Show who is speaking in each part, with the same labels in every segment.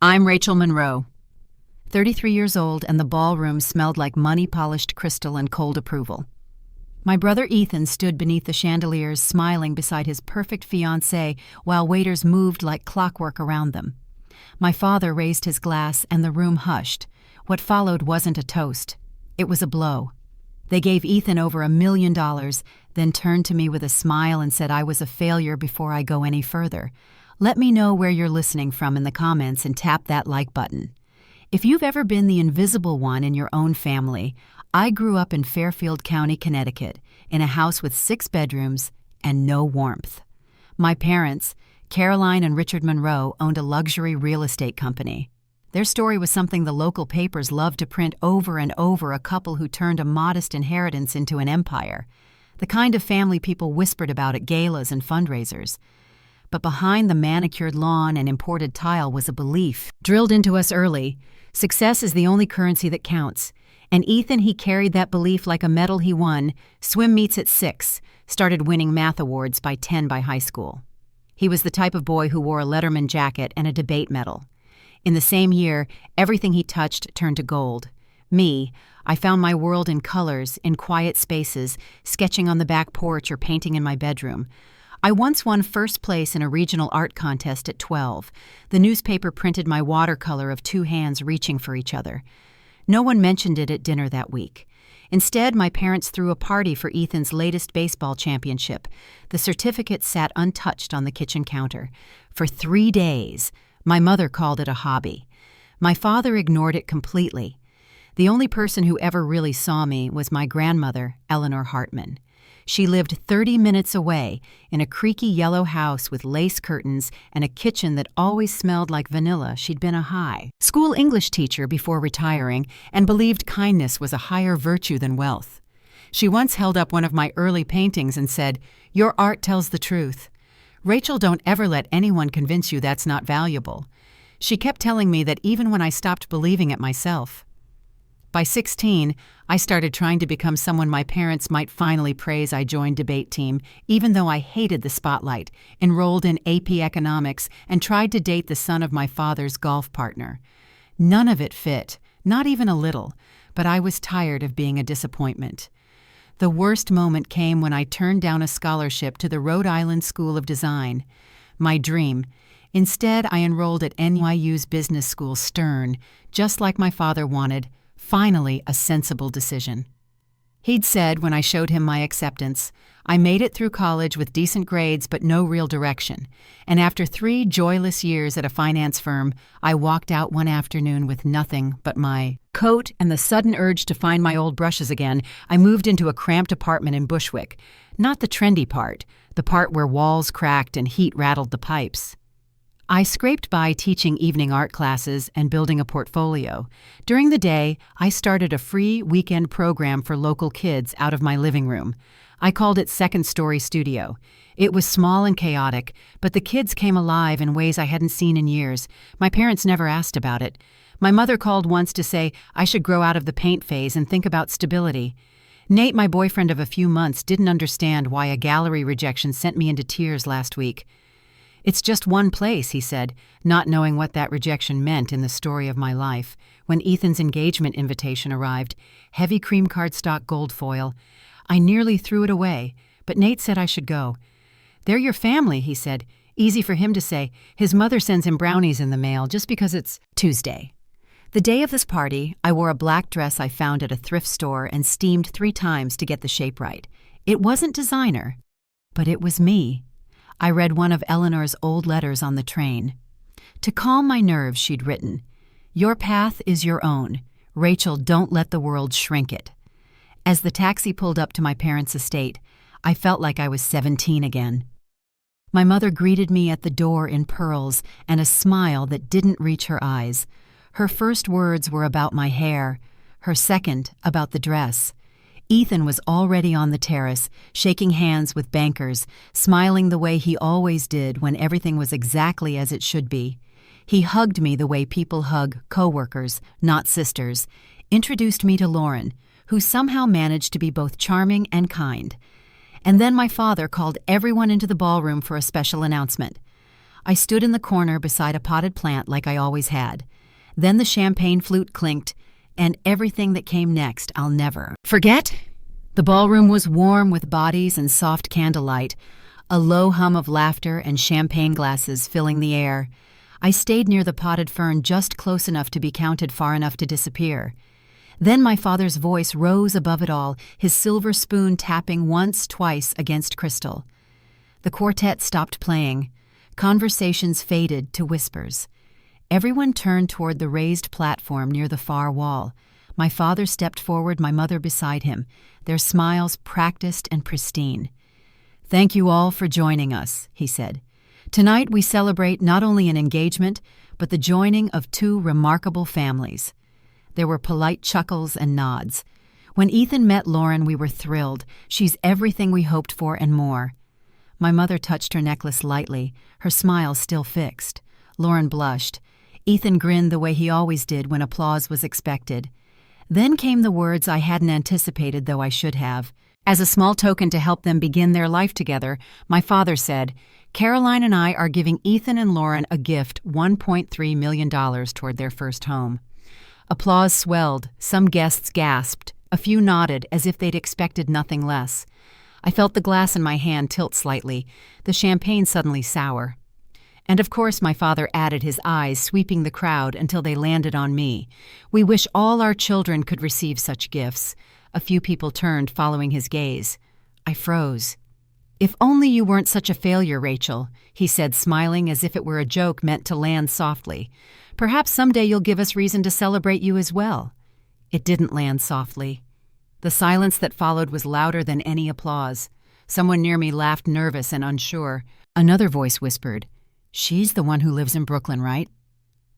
Speaker 1: I'm Rachel Monroe, 33 years old, and the ballroom smelled like money-polished crystal and cold approval. My brother Ethan stood beneath the chandeliers smiling beside his perfect fiancée while waiters moved like clockwork around them. My father raised his glass and the room hushed. What followed wasn't a toast. It was a blow. They gave Ethan over $1 million, then turned to me with a smile and said I was a failure before I go any further. Let me know where you're listening from in the comments and tap that like button. If you've ever been the invisible one in your own family, I grew up in Fairfield County, Connecticut, in a house with 6 bedrooms and no warmth. My parents, Caroline and Richard Monroe, owned a luxury real estate company. Their story was something the local papers loved to print over and over, a couple who turned a modest inheritance into an empire, the kind of family people whispered about at galas and fundraisers. But behind the manicured lawn and imported tile was a belief, drilled into us early: success is the only currency that counts. And Ethan, he carried that belief like a medal he won. Swim meets at 6, started winning math awards by 10 by high school. He was the type of boy who wore a Letterman jacket and a debate medal. In the same year, everything he touched turned to gold. Me, I found my world in colors, in quiet spaces, sketching on the back porch or painting in my bedroom. I once won first place in a regional art contest at 12. The newspaper printed my watercolor of 2 hands reaching for each other. No one mentioned it at dinner that week. Instead, my parents threw a party for Ethan's latest baseball championship. The certificate sat untouched on the kitchen counter. For 3 days, my mother called it a hobby. My father ignored it completely. The only person who ever really saw me was my grandmother, Eleanor Hartman. She lived 30 minutes away in a creaky yellow house with lace curtains and a kitchen that always smelled like vanilla. She'd been a high school English teacher before retiring and believed kindness was a higher virtue than wealth. She once held up one of my early paintings and said, "Your art tells the truth. Rachel, don't ever let anyone convince you that's not valuable." She kept telling me that even when I stopped believing it myself. By 16, I started trying to become someone my parents might finally praise. I joined debate team, even though I hated the spotlight, enrolled in AP economics, and tried to date the son of my father's golf partner. None of it fit, not even a little, but I was tired of being a disappointment. The worst moment came when I turned down a scholarship to the Rhode Island School of Design. My dream. Instead, I enrolled at NYU's business school, Stern, just like my father wanted. Finally, a sensible decision. He'd said when I showed him my acceptance, I made it through college with decent grades but no real direction, and after 3 joyless years at a finance firm, I walked out one afternoon with nothing but my coat and the sudden urge to find my old brushes again. I moved into a cramped apartment in Bushwick, not the trendy part, the part where walls cracked and heat rattled the pipes. I scraped by teaching evening art classes and building a portfolio. During the day, I started a free weekend program for local kids out of my living room. I called it Second Story Studio. It was small and chaotic, but the kids came alive in ways I hadn't seen in years. My parents never asked about it. My mother called once to say I should grow out of the paint phase and think about stability. Nate, my boyfriend of a few months, didn't understand why a gallery rejection sent me into tears last week. "It's just one place," he said, not knowing what that rejection meant in the story of my life. When Ethan's engagement invitation arrived, heavy cream cardstock gold foil, I nearly threw it away, but Nate said I should go. "They're your family," he said. Easy for him to say. His mother sends him brownies in the mail just because it's Tuesday. The day of this party, I wore a black dress I found at a thrift store and steamed 3 times to get the shape right. It wasn't designer, but it was me. I read one of Eleanor's old letters on the train. To calm my nerves, she'd written, "Your path is your own. Rachel, don't let the world shrink it." As the taxi pulled up to my parents' estate, I felt like I was 17 again. My mother greeted me at the door in pearls and a smile that didn't reach her eyes. Her first words were about my hair, her second about the dress. Ethan was already on the terrace, shaking hands with bankers, smiling the way he always did when everything was exactly as it should be. He hugged me the way people hug coworkers, not sisters, introduced me to Lauren, who somehow managed to be both charming and kind. And then my father called everyone into the ballroom for a special announcement. I stood in the corner beside a potted plant like I always had. Then the champagne flute clinked, and everything that came next I'll never forget. The ballroom was warm with bodies and soft candlelight, a low hum of laughter and champagne glasses filling the air. I stayed near the potted fern just close enough to be counted far enough to disappear. Then my father's voice rose above it all, his silver spoon tapping once, twice against crystal. The quartet stopped playing. Conversations faded to whispers. Everyone turned toward the raised platform near the far wall. My father stepped forward, my mother beside him, their smiles practiced and pristine. "Thank you all for joining us," he said. "Tonight we celebrate not only an engagement, but the joining of two remarkable families." There were polite chuckles and nods. When Ethan met Lauren, we were thrilled. She's everything we hoped for and more. My mother touched her necklace lightly, her smile still fixed. Lauren blushed. Ethan grinned the way he always did when applause was expected. Then came the words I hadn't anticipated, though I should have. As a small token to help them begin their life together, my father said, "Caroline and I are giving Ethan and Lauren a gift, $1.3 million toward their first home." Applause swelled, some guests gasped, a few nodded as if they'd expected nothing less. I felt the glass in my hand tilt slightly, the champagne suddenly sour. And of course my father added, his eyes sweeping the crowd until they landed on me. "We wish all our children could receive such gifts." A few people turned, following his gaze. I froze. "If only you weren't such a failure, Rachel," he said, smiling as if it were a joke meant to land softly. "Perhaps someday you'll give us reason to celebrate you as well." It didn't land softly. The silence that followed was louder than any applause. Someone near me laughed, nervous and unsure. Another voice whispered, "She's the one who lives in Brooklyn, right?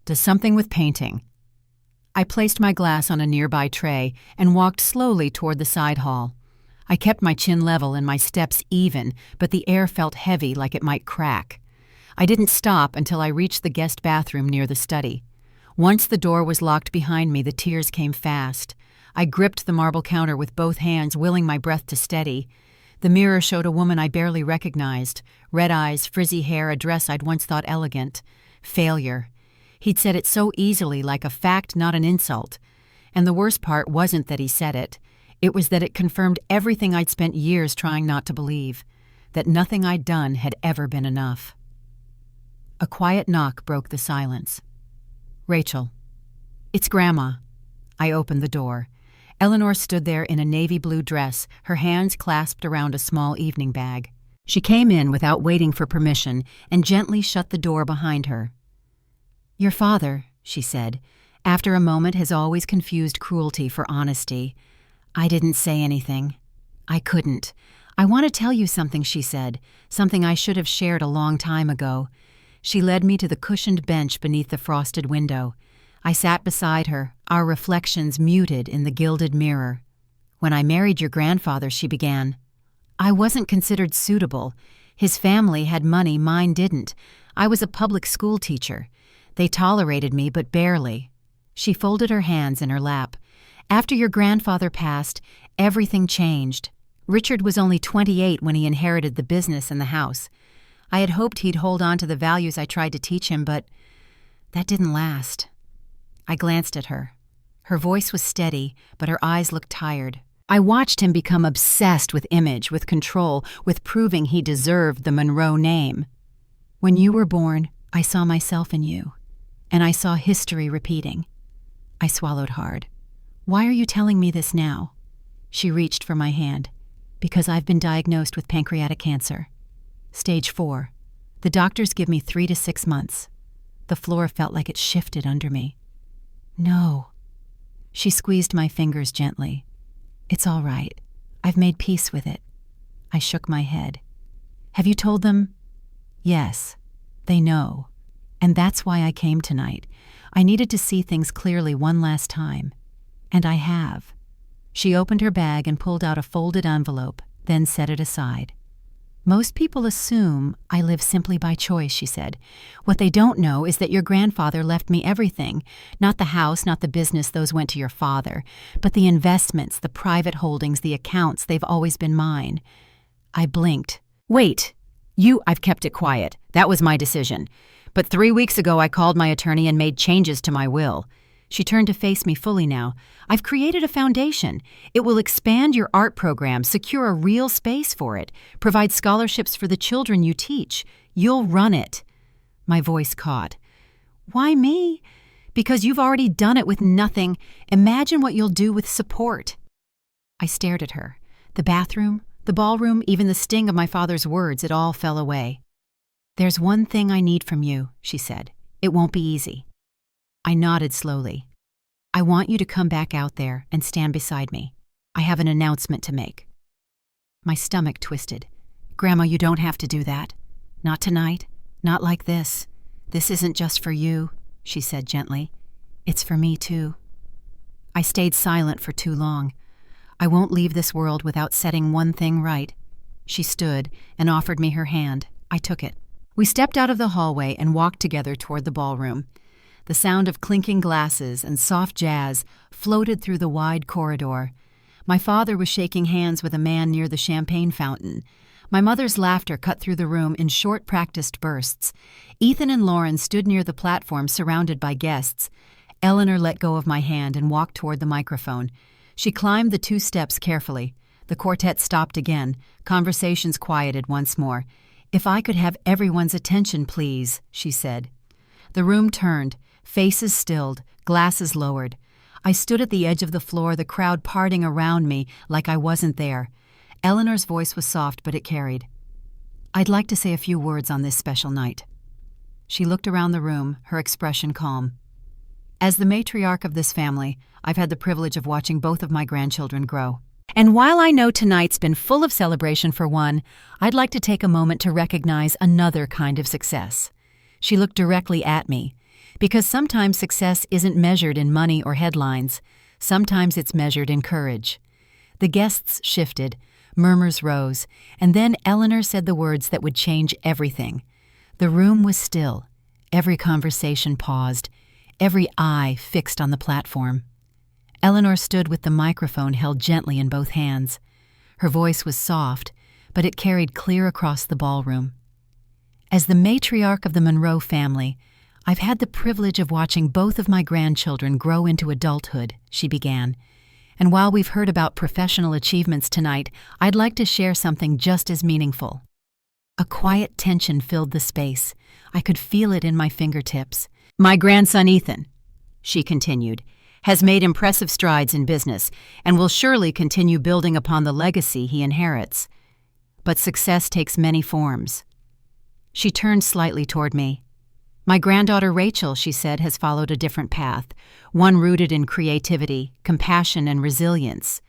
Speaker 1: Does something with painting." I placed my glass on a nearby tray and walked slowly toward the side hall. I kept my chin level and my steps even, but the air felt heavy, like it might crack. I didn't stop until I reached the guest bathroom near the study. Once the door was locked behind me, the tears came fast. I gripped the marble counter with both hands, willing my breath to steady. The mirror showed a woman I barely recognized. Red eyes, frizzy hair, a dress I'd once thought elegant. Failure. He'd said it so easily, like a fact, not an insult. And the worst part wasn't that he said it. It was that it confirmed everything I'd spent years trying not to believe. That nothing I'd done had ever been enough. A quiet knock broke the silence. "Rachel." "It's Grandma." I opened the door. Eleanor stood there in a navy blue dress, her hands clasped around a small evening bag. She came in without waiting for permission and gently shut the door behind her. "Your father," she said, after a moment, has always confused cruelty for honesty. I didn't say anything. I couldn't. "I want to tell you something," she said, "something I should have shared a long time ago." She led me to the cushioned bench beneath the frosted window. I sat beside her, our reflections muted in the gilded mirror. "When I married your grandfather," she began, "I wasn't considered suitable. His family had money, mine didn't. I was a public school teacher. They tolerated me, but barely." She folded her hands in her lap. "After your grandfather passed, everything changed. Richard was only 28 when he inherited the business and the house. I had hoped he'd hold on to the values I tried to teach him, but that didn't last." I glanced at her. Her voice was steady, but her eyes looked tired. I watched him become obsessed with image, with control, with proving he deserved the Monroe name. "When you were born, I saw myself in you, and I saw history repeating." I swallowed hard. "Why are you telling me this now?" She reached for my hand. "Because I've been diagnosed with pancreatic cancer. Stage 4. The doctors give me 3 to 6 months. The floor felt like it shifted under me. "No." She squeezed my fingers gently. "It's all right. I've made peace with it." I shook my head. "Have you told them?" "Yes. They know. And that's why I came tonight. I needed to see things clearly one last time. And I have." She opened her bag and pulled out a folded envelope, then set it aside. "Most people assume I live simply by choice," she said. "What they don't know is that your grandfather left me everything. Not the house, not the business, those went to your father. But the investments, the private holdings, the accounts, they've always been mine." I blinked. "Wait, I've kept it quiet. That was my decision. But 3 weeks ago, I called my attorney and made changes to my will. She turned to face me fully now. I've created a foundation. It will expand your art program, secure a real space for it, provide scholarships for the children you teach. You'll run it. My voice caught. Why me? Because you've already done it with nothing. Imagine what you'll do with support. I stared at her. The bathroom, the ballroom, even the sting of my father's words, it all fell away. There's one thing I need from you, she said. It won't be easy. I nodded slowly. I want you to come back out there and stand beside me. I have an announcement to make. My stomach twisted. Grandma, you don't have to do that. Not tonight. Not like this. This isn't just for you, she said gently. It's for me too. I stayed silent for too long. I won't leave this world without setting one thing right. She stood and offered me her hand. I took it. We stepped out of the hallway and walked together toward the ballroom. The sound of clinking glasses and soft jazz floated through the wide corridor. My father was shaking hands with a man near the champagne fountain. My mother's laughter cut through the room in short, practiced bursts. Ethan and Lauren stood near the platform surrounded by guests. Eleanor let go of my hand and walked toward the microphone. She climbed the 2 steps carefully. The quartet stopped again. Conversations quieted once more. If I could have everyone's attention, please, she said. The room turned. Faces stilled, glasses lowered. I stood at the edge of the floor, the crowd parting around me like I wasn't there. Eleanor's voice was soft, but it carried. I'd like to say a few words on this special night. She looked around the room, her expression calm. As the matriarch of this family, I've had the privilege of watching both of my grandchildren grow. And while I know tonight's been full of celebration for one, I'd like to take a moment to recognize another kind of success. She looked directly at me. Because sometimes success isn't measured in money or headlines. Sometimes it's measured in courage. The guests shifted, murmurs rose, and then Eleanor said the words that would change everything. The room was still. Every conversation paused. Every eye fixed on the platform. Eleanor stood with the microphone held gently in both hands. Her voice was soft, but it carried clear across the ballroom. As the matriarch of the Monroe family, I've had the privilege of watching both of my grandchildren grow into adulthood, she began. And while we've heard about professional achievements tonight, I'd like to share something just as meaningful. A quiet tension filled the space. I could feel it in my fingertips. My grandson Ethan, she continued, has made impressive strides in business and will surely continue building upon the legacy he inherits. But success takes many forms. She turned slightly toward me. My granddaughter Rachel, she said, has followed a different path, one rooted in creativity, compassion, and resilience.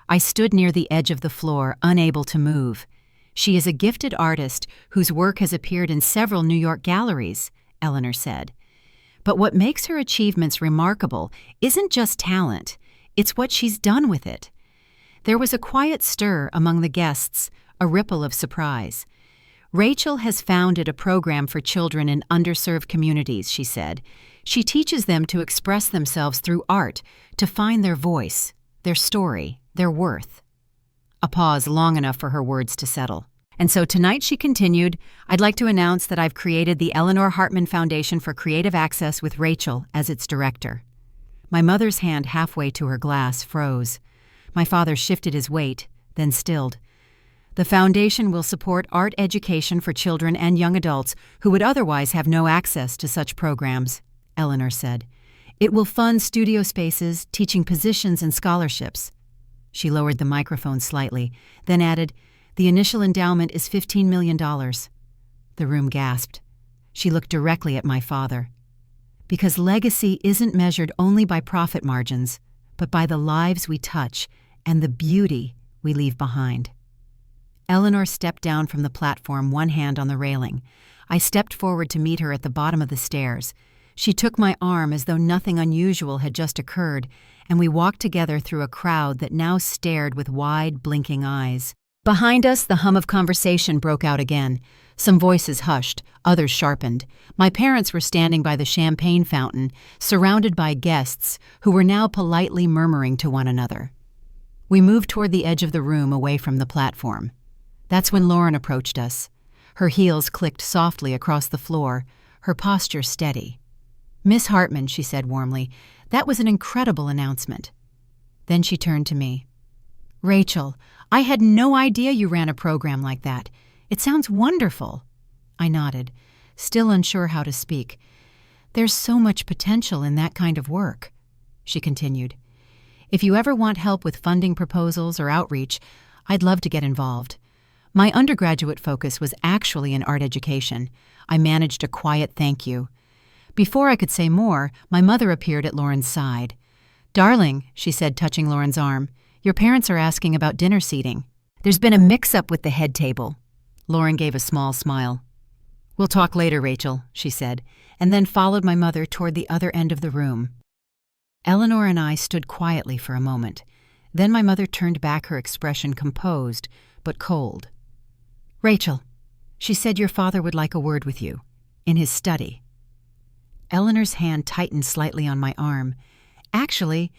Speaker 1: I stood near the edge of the floor, unable to move. She is a gifted artist whose work has appeared in several New York galleries, Eleanor said. But what makes her achievements remarkable isn't just talent, it's what she's done with it. There was a quiet stir among the guests, a ripple of surprise. Rachel has founded a program for children in underserved communities, she said. She teaches them to express themselves through art, to find their voice, their story, their worth. A pause long enough for her words to settle. And so tonight, she continued, I'd like to announce that I've created the Eleanor Hartman Foundation for Creative Access with Rachel as its director. My mother's hand halfway to her glass froze. My father shifted his weight, then stilled. The foundation will support art education for children and young adults who would otherwise have no access to such programs, Eleanor said. It will fund studio spaces, teaching positions, and scholarships. She lowered the microphone slightly, then added, the initial endowment is $15 million. The room gasped. She looked directly at my father. Because legacy isn't measured only by profit margins, but by the lives we touch and the beauty we leave behind. Eleanor stepped down from the platform, one hand on the railing. I stepped forward to meet her at the bottom of the stairs. She took my arm as though nothing unusual had just occurred, and we walked together through a crowd that now stared with wide, blinking eyes. Behind us, the hum of conversation broke out again. Some voices hushed, others sharpened. My parents were standing by the champagne fountain, surrounded by guests who were now politely murmuring to one another. We moved toward the edge of the room away from the platform. That's when Lauren approached us. Her heels clicked softly across the floor, her posture steady. "Miss Hartman," she said warmly, "that was an incredible announcement." Then she turned to me. "Rachel, I had no idea you ran a program like that. It sounds wonderful." I nodded, still unsure how to speak. "There's so much potential in that kind of work," she continued. "If you ever want help with funding proposals or outreach, I'd love to get involved. My undergraduate focus was actually in art education. I managed a quiet thank you." Before I could say more, my mother appeared at Lauren's side. "Darling," she said, touching Lauren's arm, "your parents are asking about dinner seating. There's been a mix-up with the head table." Lauren gave a small smile. "We'll talk later, Rachel," she said, and then followed my mother toward the other end of the room. Eleanor and I stood quietly for a moment. Then my mother turned back, her expression composed, but cold. "Rachel, she said your father would like a word with you, in his study." Eleanor's hand tightened slightly on my arm. "Actually,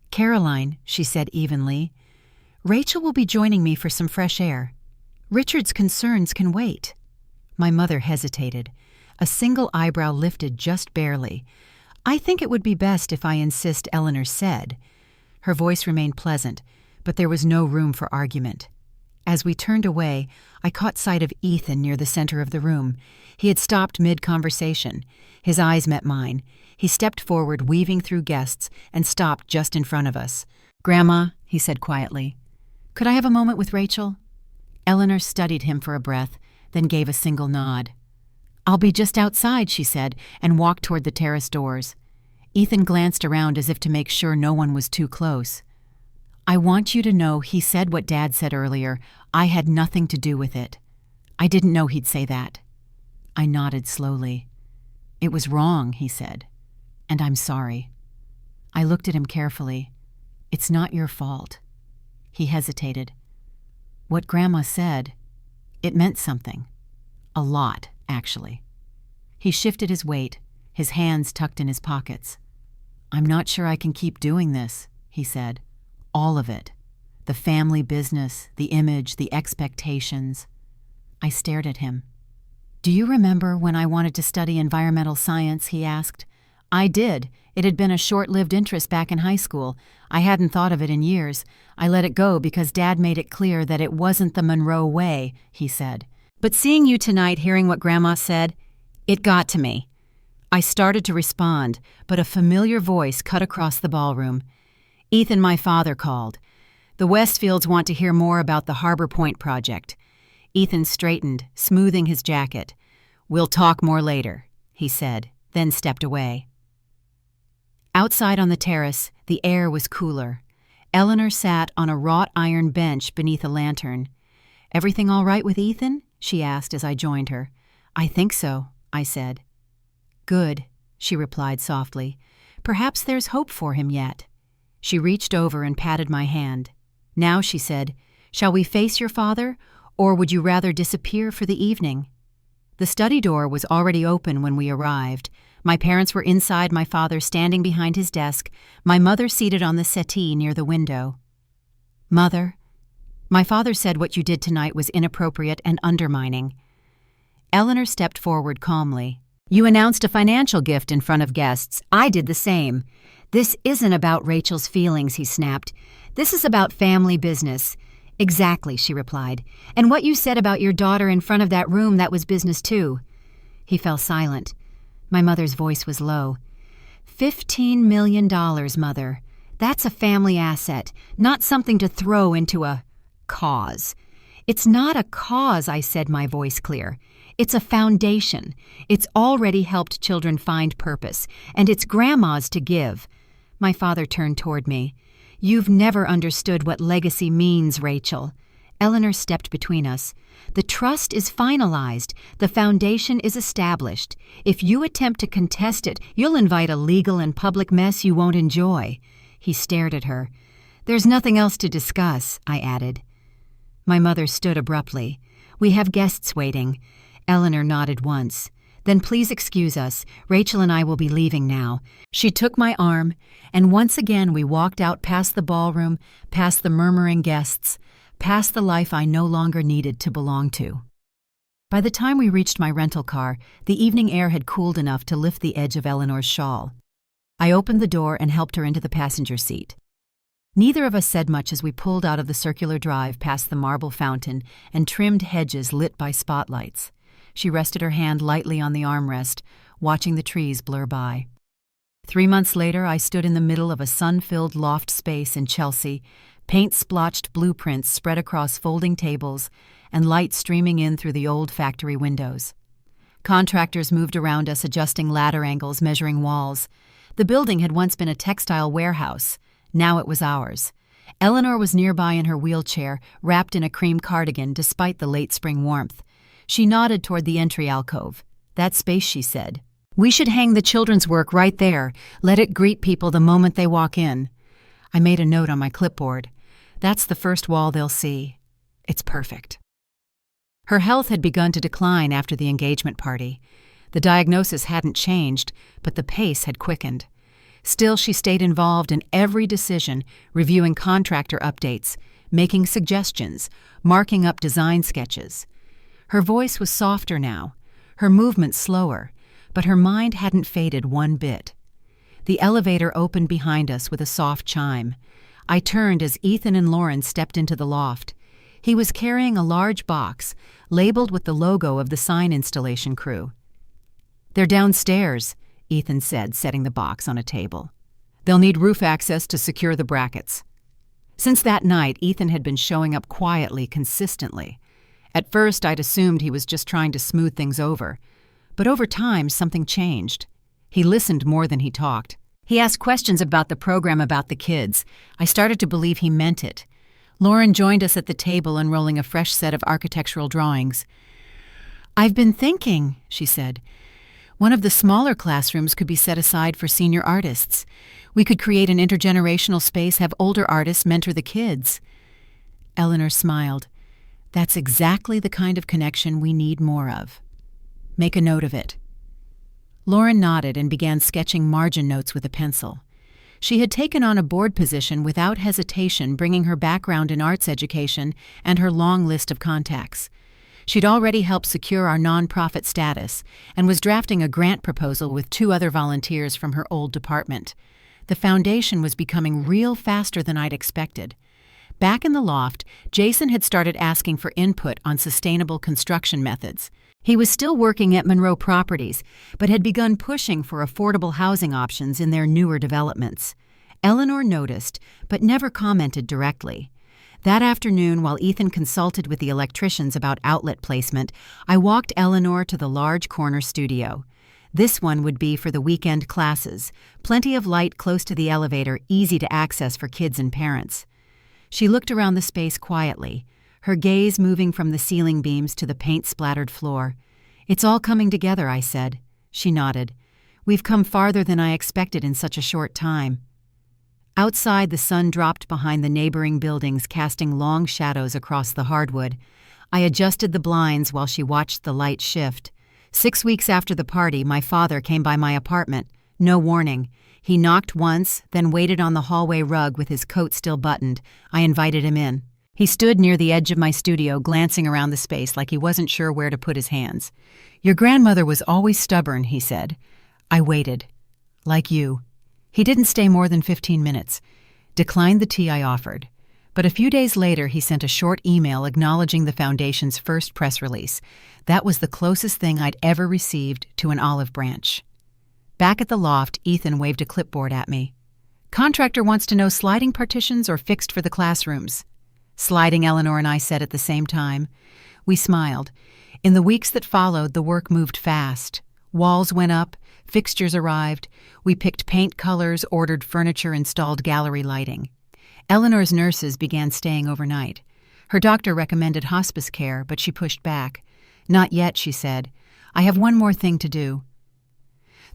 Speaker 1: Caroline," she said evenly, "Rachel will be joining me for some fresh air. Richard's concerns can wait." My mother hesitated. A single eyebrow lifted just barely. "I think it would be best if I insist," Eleanor said. Her voice remained pleasant, but there was no room for argument. As we turned away, I caught sight of Ethan near the center of the room. He had stopped mid-conversation. His eyes met mine. He stepped forward, weaving through guests, and stopped just in front of us. "Grandma," he said quietly, "could I have a moment with Rachel?" Eleanor studied him for a breath, then gave a single nod. "I'll be just outside," she said, and walked toward the terrace doors. Ethan glanced around as if to make sure no one was too close. "I want you to know he said what Dad said earlier. I had nothing to do with it." "I didn't know he'd say that." I nodded slowly. "It was wrong," he said, "and I'm sorry." I looked at him carefully. "It's not your fault." He hesitated. "What Grandma said, it meant something. A lot, actually." He shifted his weight, his hands tucked in his pockets. "I'm not sure I can keep doing this," he said. "All of it. The family business, the image, the expectations." I stared at him. "Do you remember when I wanted to study environmental science?" he asked. "I did. It had been a short-lived interest back in high school. I hadn't thought of it in years. I let it go because Dad made it clear that it wasn't the Monroe way," he said. "But seeing you tonight, hearing what Grandma said, it got to me." I started to respond, but a familiar voice cut across the ballroom. "Ethan, my father called. The Westfields want to hear more about the Harbor Point project." Ethan straightened, smoothing his jacket. "We'll talk more later," he said, then stepped away. Outside on the terrace, the air was cooler. Eleanor sat on a wrought iron bench beneath a lantern. "Everything all right with Ethan?" she asked as I joined her. "I think so," I said. "Good," she replied softly. "Perhaps there's hope for him yet." She reached over and patted my hand. "Now," she said, "shall we face your father, or would you rather disappear for the evening?" The study door was already open when we arrived. My parents were inside, my father standing behind his desk, my mother seated on the settee near the window. "Mother, my father said what you did tonight was inappropriate and undermining." Eleanor stepped forward calmly. "You announced a financial gift in front of guests. I did the same." "This isn't about Rachel's feelings," he snapped. "This is about family business." "Exactly," she replied. "And what you said about your daughter in front of that room, that was business too." He fell silent. My mother's voice was low. $15 million, Mother. That's a family asset, not something to throw into a cause. "It's not a cause," I said, my voice clear. "It's a foundation. It's already helped children find purpose, and it's Grandma's to give." My father turned toward me. "You've never understood what legacy means, Rachel." Eleanor stepped between us. "The trust is finalized. The foundation is established. If you attempt to contest it, you'll invite a legal and public mess you won't enjoy." He stared at her. "There's nothing else to discuss," I added. My mother stood abruptly. "We have guests waiting." Eleanor nodded once. "Then please excuse us. Rachel and I will be leaving now." She took my arm, and once again we walked out past the ballroom, past the murmuring guests, past the life I no longer needed to belong to. By the time we reached my rental car, the evening air had cooled enough to lift the edge of Eleanor's shawl. I opened the door and helped her into the passenger seat. Neither of us said much as we pulled out of the circular drive past the marble fountain and trimmed hedges lit by spotlights. She rested her hand lightly on the armrest, watching the trees blur by. 3 months later, I stood in the middle of a sun-filled loft space in Chelsea, paint-splotched blueprints spread across folding tables, and light streaming in through the old factory windows. Contractors moved around us, adjusting ladder angles, measuring walls. The building had once been a textile warehouse. Now it was ours. Eleanor was nearby in her wheelchair, wrapped in a cream cardigan despite the late spring warmth. She nodded toward the entry alcove. "That space," she said. "We should hang the children's work right there. Let it greet people the moment they walk in." I made a note on my clipboard. "That's the first wall they'll see. It's perfect." Her health had begun to decline after the engagement party. The diagnosis hadn't changed, but the pace had quickened. Still, she stayed involved in every decision, reviewing contractor updates, making suggestions, marking up design sketches. Her voice was softer now, her movements slower, but her mind hadn't faded one bit. The elevator opened behind us with a soft chime. I turned as Ethan and Lauren stepped into the loft. He was carrying a large box, labeled with the logo of the sign installation crew. "They're downstairs," Ethan said, setting the box on a table. "They'll need roof access to secure the brackets." Since that night, Ethan had been showing up quietly, consistently. At first, I'd assumed he was just trying to smooth things over. But over time, something changed. He listened more than he talked. He asked questions about the program, about the kids. I started to believe he meant it. Lauren joined us at the table, unrolling a fresh set of architectural drawings. "I've been thinking," she said. "One of the smaller classrooms could be set aside for senior artists. We could create an intergenerational space, have older artists mentor the kids." Eleanor smiled. "That's exactly the kind of connection we need more of. Make a note of it." Lauren nodded and began sketching margin notes with a pencil. She had taken on a board position without hesitation, bringing her background in arts education and her long list of contacts. She'd already helped secure our nonprofit status and was drafting a grant proposal with 2 other volunteers from her old department. The foundation was becoming real faster than I'd expected. Back in the loft, Jason had started asking for input on sustainable construction methods. He was still working at Monroe Properties, but had begun pushing for affordable housing options in their newer developments. Eleanor noticed, but never commented directly. That afternoon, while Ethan consulted with the electricians about outlet placement, I walked Eleanor to the large corner studio. This one would be for the weekend classes, plenty of light close to the elevator, easy to access for kids and parents. She looked around the space quietly, her gaze moving from the ceiling beams to the paint-splattered floor. "It's all coming together," I said. She nodded. "We've come farther than I expected in such a short time." Outside, the sun dropped behind the neighboring buildings, casting long shadows across the hardwood. I adjusted the blinds while she watched the light shift. 6 weeks after the party, my father came by my apartment. No warning. He knocked once, then waited on the hallway rug with his coat still buttoned. I invited him in. He stood near the edge of my studio, glancing around the space like he wasn't sure where to put his hands. "Your grandmother was always stubborn," he said. I waited. "Like you." He didn't stay more than 15 minutes. Declined the tea I offered. But a few days later, he sent a short email acknowledging the Foundation's first press release. That was the closest thing I'd ever received to an olive branch. Back at the loft, Ethan waved a clipboard at me. "Contractor wants to know sliding partitions or fixed for the classrooms." "Sliding," Eleanor and I said at the same time. We smiled. In the weeks that followed, the work moved fast. Walls went up, fixtures arrived. We picked paint colors, ordered furniture, installed gallery lighting. Eleanor's nurses began staying overnight. Her doctor recommended hospice care, but she pushed back. "Not yet," she said. "I have one more thing to do."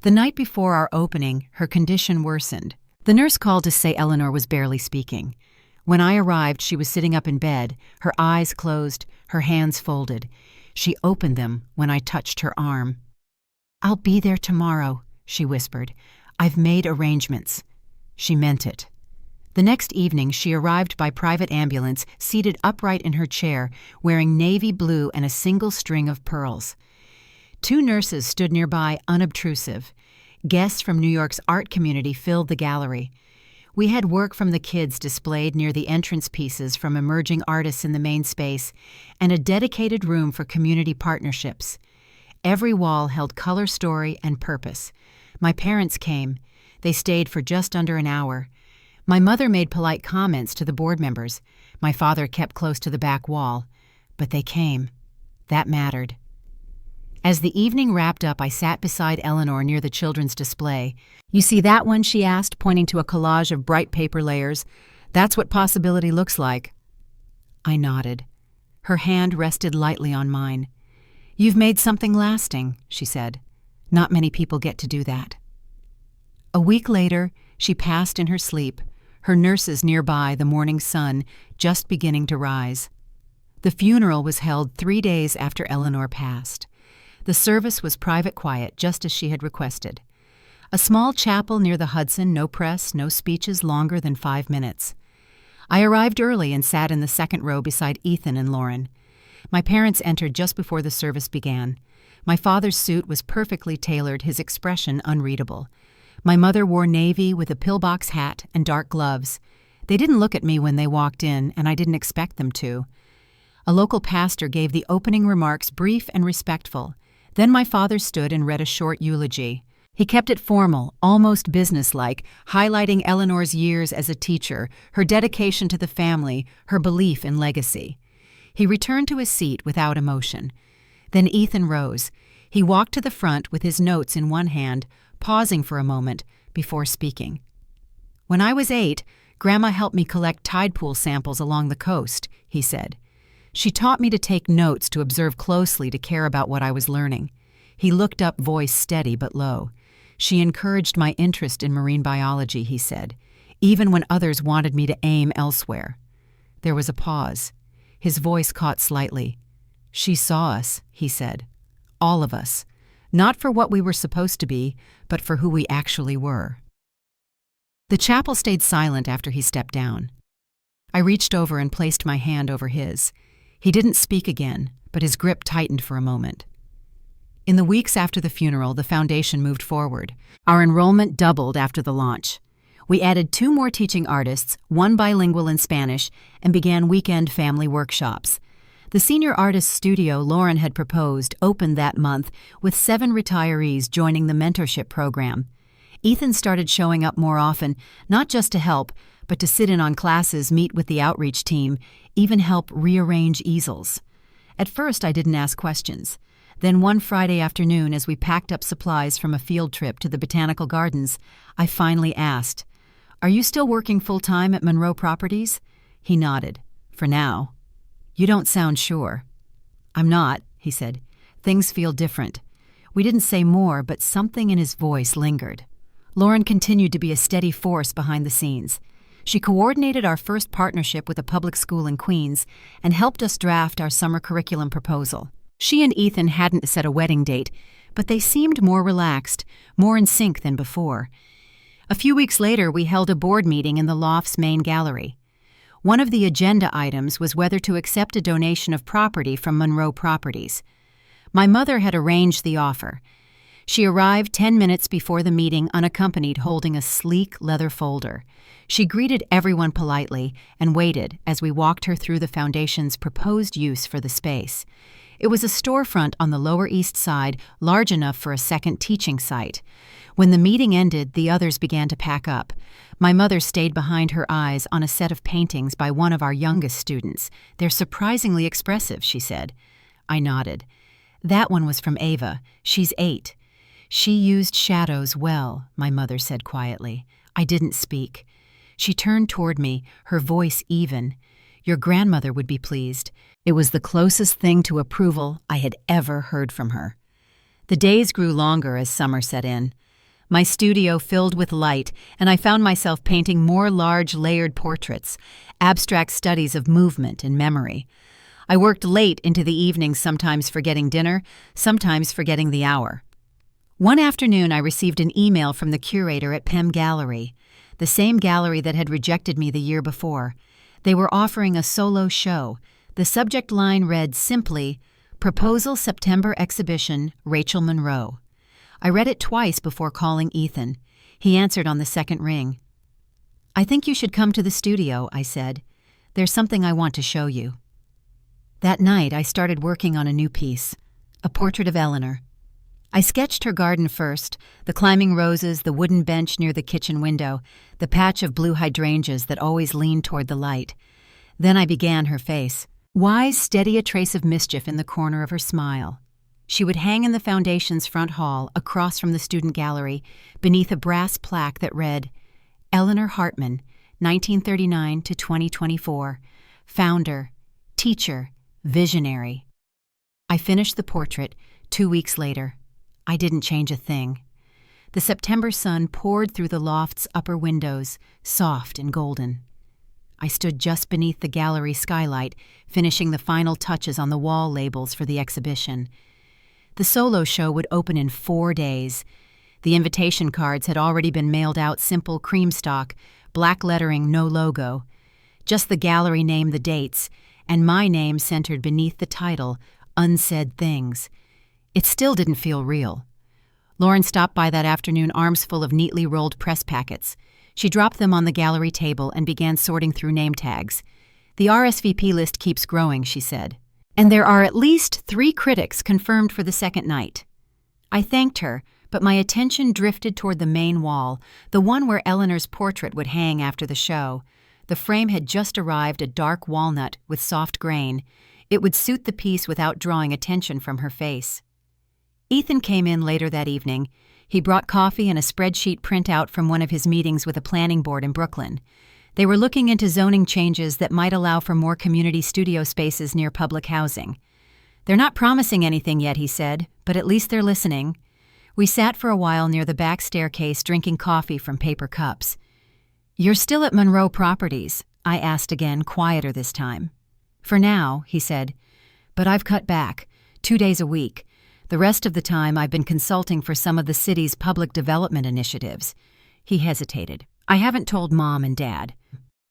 Speaker 1: The night before our opening, her condition worsened. The nurse called to say Eleanor was barely speaking. When I arrived, she was sitting up in bed, her eyes closed, her hands folded. She opened them when I touched her arm. "I'll be there tomorrow," she whispered. "I've made arrangements." She meant it. The next evening, she arrived by private ambulance, seated upright in her chair, wearing navy blue and a single string of pearls. 2 nurses stood nearby, unobtrusive. Guests from New York's art community filled the gallery. We had work from the kids displayed near the entrance pieces from emerging artists in the main space, and a dedicated room for community partnerships. Every wall held color, story, and purpose. My parents came. They stayed for just under an hour. My mother made polite comments to the board members. My father kept close to the back wall. But they came. That mattered. As the evening wrapped up, I sat beside Eleanor near the children's display. "You see that one?" she asked, pointing to a collage of bright paper layers. "That's what possibility looks like." I nodded. Her hand rested lightly on mine. "You've made something lasting," she said. "Not many people get to do that." A week later, she passed in her sleep, her nurses nearby, the morning sun just beginning to rise. The funeral was held 3 days after Eleanor passed. The service was private quiet, just as she had requested. A small chapel near the Hudson, no press, no speeches longer than 5 minutes. I arrived early and sat in the second row beside Ethan and Lauren. My parents entered just before the service began. My father's suit was perfectly tailored, his expression unreadable. My mother wore navy with a pillbox hat and dark gloves. They didn't look at me when they walked in, and I didn't expect them to. A local pastor gave the opening remarks, brief and respectful. Then my father stood and read a short eulogy. He kept it formal, almost businesslike, highlighting Eleanor's years as a teacher, her dedication to the family, her belief in legacy. He returned to his seat without emotion. Then Ethan rose. He walked to the front with his notes in one hand, pausing for a moment before speaking. "When I was 8, Grandma helped me collect tide pool samples along the coast," he said. "She taught me to take notes, to observe closely, to care about what I was learning." He looked up, voice steady but low. "She encouraged my interest in marine biology," he said, "even when others wanted me to aim elsewhere." There was a pause. His voice caught slightly. "She saw us," he said. "All of us. Not for what we were supposed to be, but for who we actually were." The chapel stayed silent after he stepped down. I reached over and placed my hand over his. He didn't speak again, but his grip tightened for a moment. In the weeks after the funeral, the foundation moved forward. Our enrollment doubled after the launch. We added 2 more teaching artists, one bilingual in Spanish, and began weekend family workshops. The senior artist studio Lauren had proposed opened that month, with 7 retirees joining the mentorship program. Ethan started showing up more often, not just to help, but to sit in on classes, meet with the outreach team, even help rearrange easels. At first, I didn't ask questions. Then one Friday afternoon, as we packed up supplies from a field trip to the botanical gardens, I finally asked, "Are you still working full-time at Monroe Properties?" He nodded. "For now." "You don't sound sure." "I'm not," he said. "Things feel different." We didn't say more, but something in his voice lingered. Lauren continued to be a steady force behind the scenes. She coordinated our first partnership with a public school in Queens and helped us draft our summer curriculum proposal. She and Ethan hadn't set a wedding date, but they seemed more relaxed, more in sync than before. A few weeks later, we held a board meeting in the loft's main gallery. One of the agenda items was whether to accept a donation of property from Monroe Properties. My mother had arranged the offer. She arrived 10 minutes before the meeting, unaccompanied, holding a sleek leather folder. She greeted everyone politely and waited as we walked her through the foundation's proposed use for the space. It was a storefront on the Lower East Side, large enough for a second teaching site. When the meeting ended, the others began to pack up. My mother stayed behind, her eyes on a set of paintings by one of our youngest students. "They're surprisingly expressive," she said. I nodded. "That one was from Ava. She's 8. She used shadows well," my mother said quietly. I didn't speak. She turned toward me, her voice even. "Your grandmother would be pleased." It was the closest thing to approval I had ever heard from her. The days grew longer as summer set in. My studio filled with light, and I found myself painting more large, layered portraits, abstract studies of movement and memory. I worked late into the evening, sometimes forgetting dinner, sometimes forgetting the hour. One afternoon, I received an email from the curator at Pem Gallery. the same gallery that had rejected me the year before. They were offering a solo show. The subject line read simply, "Proposal September Exhibition, Rachel Monroe." I read it twice before calling Ethan. He answered on the second ring. "I think you should come to the studio," I said. "There's something I want to show you." That night, I started working on a new piece, a portrait of Eleanor. I sketched her garden first, the climbing roses, the wooden bench near the kitchen window, the patch of blue hydrangeas that always leaned toward the light. Then I began her face. Wise, steady, a trace of mischief in the corner of her smile. She would hang in the foundation's front hall, across from the student gallery, beneath a brass plaque that read, "Eleanor Hartman, 1939 to 2024, founder, teacher, visionary." I finished the portrait 2 weeks later. I didn't change a thing. The September sun poured through the loft's upper windows, soft and golden. I stood just beneath the gallery skylight, finishing the final touches on the wall labels for the exhibition. The solo show would open in 4 days. The invitation cards had already been mailed out, simple cream stock, black lettering, no logo. Just the gallery name, the dates, and my name centered beneath the title, Unsaid Things. It still didn't feel real. Lauren stopped by that afternoon, arms full of neatly rolled press packets. She dropped them on the gallery table and began sorting through name tags. "The RSVP list keeps growing," she said. "And there are at least 3 critics confirmed for the second night." I thanked her, but my attention drifted toward the main wall, the one where Eleanor's portrait would hang after the show. The frame had just arrived, a dark walnut with soft grain. It would suit the piece without drawing attention from her face. Ethan came in later that evening. He brought coffee and a spreadsheet printout from one of his meetings with a planning board in Brooklyn. They were looking into zoning changes that might allow for more community studio spaces near public housing. "They're not promising anything yet," he said, "but at least they're listening." We sat for a while near the back staircase, drinking coffee from paper cups. "You're still at Monroe Properties?" I asked again, quieter this time. "For now," he said, "but I've cut back, 2 days a week. The rest of the time I've been consulting for some of the city's public development initiatives." He hesitated. "I haven't told Mom and Dad."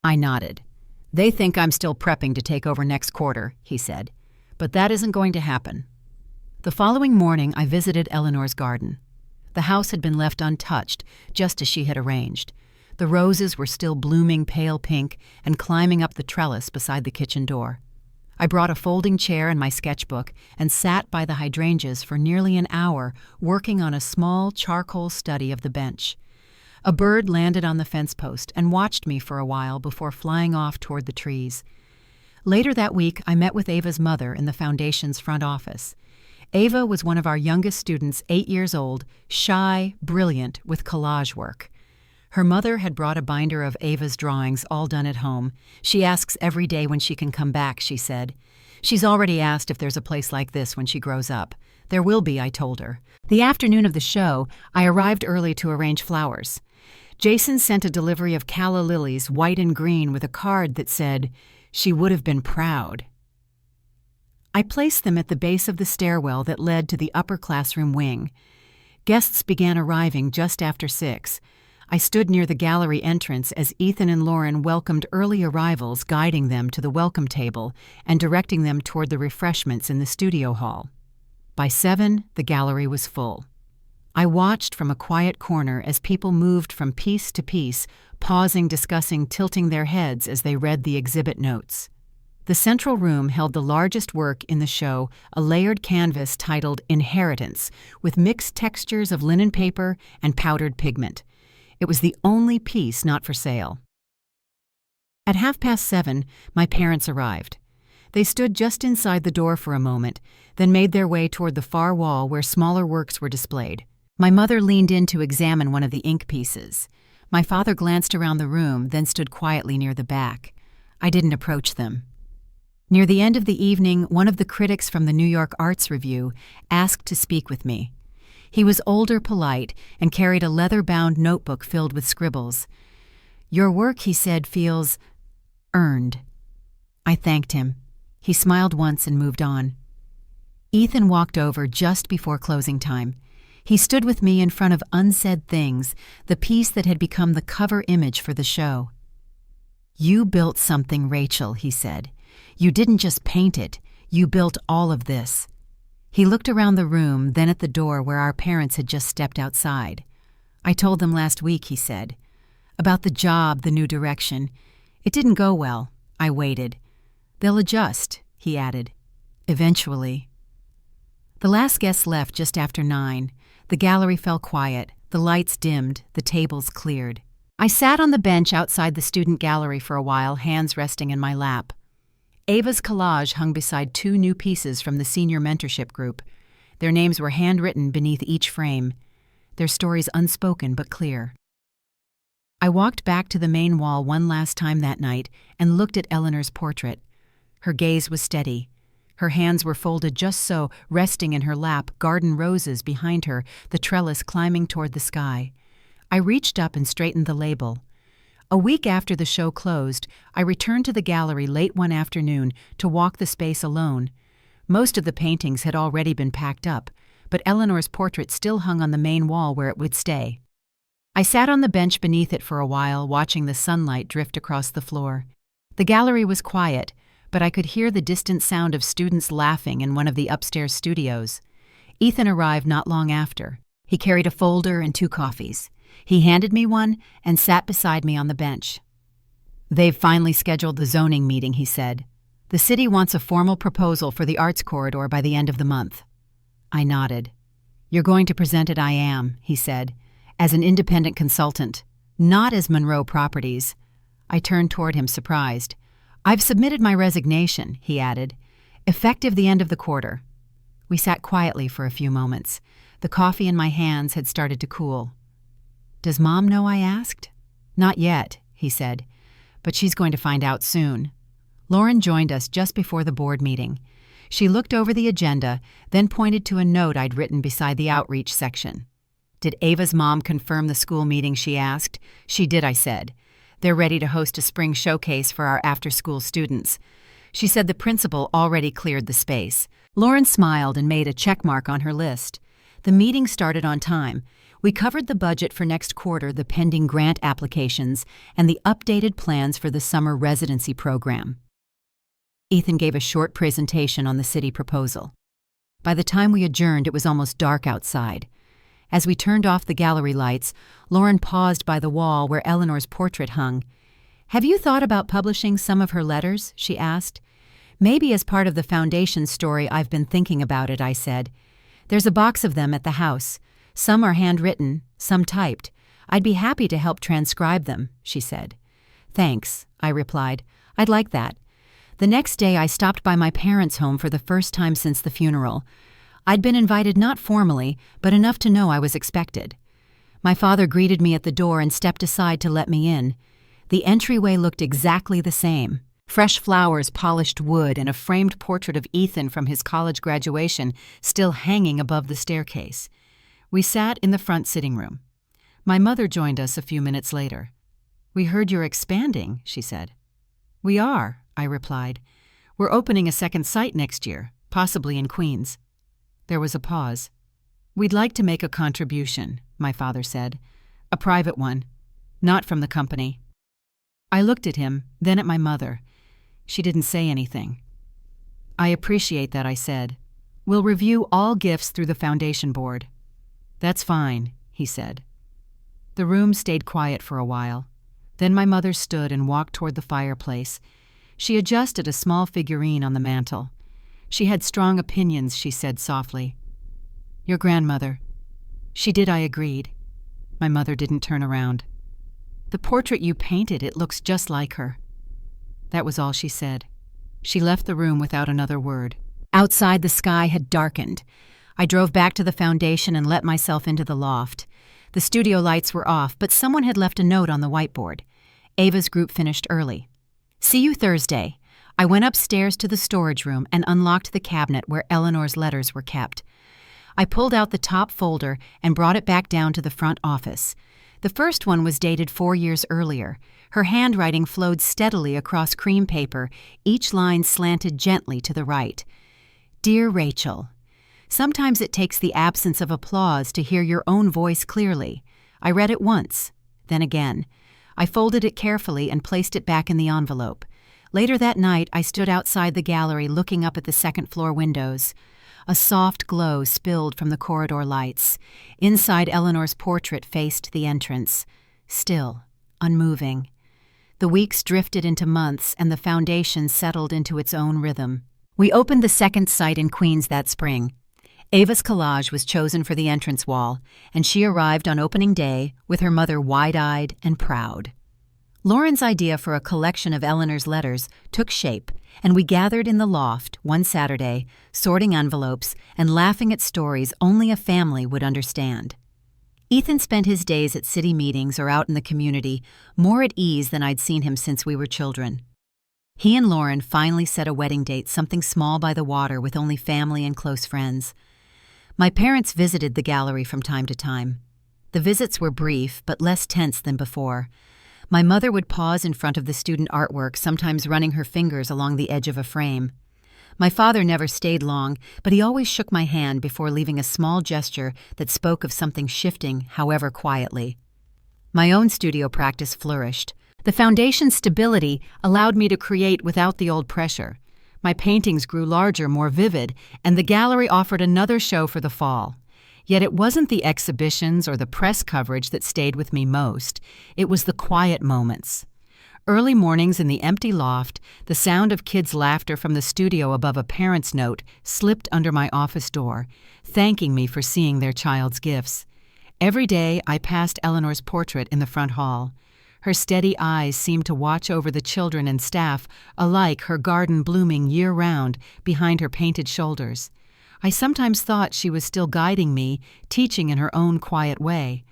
Speaker 1: I nodded. "They think I'm still prepping to take over next quarter," he said. "But that isn't going to happen." The following morning I visited Eleanor's garden. The house had been left untouched, just as she had arranged. The roses were still blooming pale pink and climbing up the trellis beside the kitchen door. I brought a folding chair and my sketchbook and sat by the hydrangeas for nearly an hour, working on a small charcoal study of the bench. A bird landed on the fence post and watched me for a while before flying off toward the trees. Later that week, I met with Ava's mother in the foundation's front office. Ava was one of our youngest students, 8 years old, shy, brilliant, with collage work. Her mother had brought a binder of Ava's drawings, all done at home. "She asks every day when she can come back," she said. "She's already asked if there's a place like this when she grows up." "There will be," I told her. The afternoon of the show, I arrived early to arrange flowers. Jason sent a delivery of calla lilies, white and green, with a card that said, "She would have been proud." I placed them at the base of the stairwell that led to the upper classroom wing. Guests began arriving just after 6. I stood near the gallery entrance as Ethan and Lauren welcomed early arrivals, guiding them to the welcome table and directing them toward the refreshments in the studio hall. By 7, the gallery was full. I watched from a quiet corner as people moved from piece to piece, pausing, discussing, tilting their heads as they read the exhibit notes. The central room held the largest work in the show, a layered canvas titled Inheritance, with mixed textures of linen paper and powdered pigment. It was the only piece not for sale. At 7:30, my parents arrived. They stood just inside the door for a moment, then made their way toward the far wall where smaller works were displayed. My mother leaned in to examine one of the ink pieces. My father glanced around the room, then stood quietly near the back. I didn't approach them. Near the end of the evening, one of the critics from the New York Arts Review asked to speak with me. He was older, polite, and carried a leather-bound notebook filled with scribbles. "Your work," he said, "feels earned." I thanked him. He smiled once and moved on. Ethan walked over just before closing time. He stood with me in front of Unsaid Things, the piece that had become the cover image for the show. "You built something, Rachel," he said. "You didn't just paint it, you built all of this." He looked around the room, then at the door where our parents had just stepped outside. "I told them last week," he said. "About the job, the new direction. It didn't go well." I waited. "They'll adjust," he added. "Eventually." The last guest left just after 9. The gallery fell quiet, the lights dimmed, the tables cleared. I sat on the bench outside the student gallery for a while, hands resting in my lap. Ava's collage hung beside 2 new pieces from the senior mentorship group. Their names were handwritten beneath each frame, their stories unspoken but clear. I walked back to the main wall one last time that night and looked at Eleanor's portrait. Her gaze was steady. Her hands were folded just so, resting in her lap, garden roses behind her, the trellis climbing toward the sky. I reached up and straightened the label. A week after the show closed, I returned to the gallery late one afternoon to walk the space alone. Most of the paintings had already been packed up, but Eleanor's portrait still hung on the main wall where it would stay. I sat on the bench beneath it for a while, watching the sunlight drift across the floor. The gallery was quiet, but I could hear the distant sound of students laughing in one of the upstairs studios. Ethan arrived not long after. He carried a folder and 2 coffees. He handed me one and sat beside me on the bench. "They've finally scheduled the zoning meeting," he said. "The city wants a formal proposal for the arts corridor by the end of the month." I nodded. "You're going to present at I Am," he said, "as an independent consultant, not as Monroe Properties." I turned toward him, surprised. "I've submitted my resignation," he added, "effective the end of the quarter." We sat quietly for a few moments. The coffee in my hands had started to cool. "Does Mom know?" I asked. "Not yet," he said, "but she's going to find out soon." Lauren joined us just before the board meeting. She looked over the agenda, then pointed to a note I'd written beside the outreach section. "Did Ava's mom confirm the school meeting?" she asked. "She did," I said. "They're ready to host a spring showcase for our after-school students." She said the principal already cleared the space. Lauren smiled and made a check mark on her list. The meeting started on time. We covered the budget for next quarter, the pending grant applications, and the updated plans for the summer residency program. Ethan gave a short presentation on the city proposal. By the time we adjourned, it was almost dark outside. As we turned off the gallery lights, Lauren paused by the wall where Eleanor's portrait hung. "Have you thought about publishing some of her letters?" she asked. "Maybe as part of the foundation story. I've been thinking about it," I said. "There's a box of them at the house. Some are handwritten, some typed. I'd be happy to help transcribe them," she said. "Thanks," I replied. "I'd like that." The next day I stopped by my parents' home for the first time since the funeral. I'd been invited not formally, but enough to know I was expected. My father greeted me at the door and stepped aside to let me in. The entryway looked exactly the same. Fresh flowers, polished wood, and a framed portrait of Ethan from his college graduation still hanging above the staircase. We sat in the front sitting room. My mother joined us a few minutes later. "We heard you're expanding," she said. "We are," I replied. "We're opening a second site next year, possibly in Queens." There was a pause. "We'd like to make a contribution," my father said. "A private one, not from the company." I looked at him, then at my mother. She didn't say anything. "I appreciate that," I said. "We'll review all gifts through the foundation board." "That's fine," he said. The room stayed quiet for a while. Then my mother stood and walked toward the fireplace. She adjusted a small figurine on the mantel. She had strong opinions, she said softly. "Your grandmother." "She did," I agreed. My mother didn't turn around. "The portrait you painted, it looks just like her." That was all she said. She left the room without another word. Outside, the sky had darkened. I drove back to the foundation and let myself into the loft. The studio lights were off, but someone had left a note on the whiteboard. Ava's group finished early. "See you Thursday." I went upstairs to the storage room and unlocked the cabinet where Eleanor's letters were kept. I pulled out the top folder and brought it back down to the front office. The first one was dated 4 years earlier. Her handwriting flowed steadily across cream paper, each line slanted gently to the right. "Dear Rachel, Sometimes it takes the absence of applause to hear your own voice clearly. I read it once, then again. I folded it carefully and placed it back in the envelope. Later that night, I stood outside the gallery looking up at the second-floor windows. A soft glow spilled from the corridor lights. Inside, Eleanor's portrait faced the entrance. Still, unmoving. The weeks drifted into months, and the foundation settled into its own rhythm. We opened the second site in Queens that spring. Ava's collage was chosen for the entrance wall, and she arrived on opening day with her mother wide-eyed and proud. Lauren's idea for a collection of Eleanor's letters took shape, and we gathered in the loft one Saturday, sorting envelopes and laughing at stories only a family would understand. Ethan spent his days at city meetings or out in the community, more at ease than I'd seen him since we were children. He and Lauren finally set a wedding date, something small by the water with only family and close friends. My parents visited the gallery from time to time. The visits were brief, but less tense than before. My mother would pause in front of the student artwork, sometimes running her fingers along the edge of a frame. My father never stayed long, but he always shook my hand before leaving a small gesture that spoke of something shifting, however quietly. My own studio practice flourished. The foundation's stability allowed me to create without the old pressure. My paintings grew larger, more vivid, and the gallery offered another show for the fall. Yet it wasn't the exhibitions or the press coverage that stayed with me most. It was the quiet moments. Early mornings in the empty loft, the sound of kids' laughter from the studio above a parent's note slipped under my office door, thanking me for seeing their child's gifts. Every day I passed Eleanor's portrait in the front hall. Her steady eyes seemed to watch over the children and staff, alike her garden blooming year-round behind her painted shoulders. I sometimes thought she was still guiding me, teaching in her own quiet way.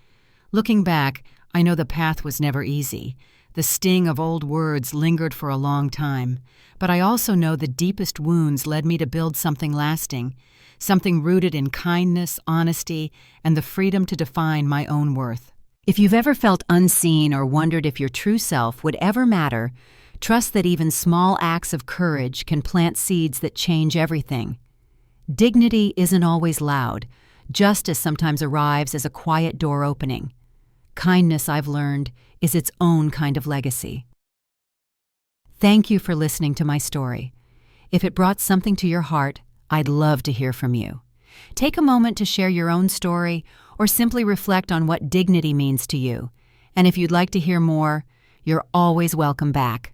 Speaker 1: Looking back, I know the path was never easy. The sting of old words lingered for a long time. But I also know the deepest wounds led me to build something lasting, something rooted in kindness, honesty, and the freedom to define my own worth. If you've ever felt unseen or wondered if your true self would ever matter, trust that even small acts of courage can plant seeds that change everything. Dignity isn't always loud. Justice sometimes arrives as a quiet door opening. Kindness, I've learned, is its own kind of legacy. Thank you for listening to my story. If it brought something to your heart, I'd love to hear from you. Take a moment to share your own story or simply reflect on what dignity means to you. And if you'd like to hear more, you're always welcome back.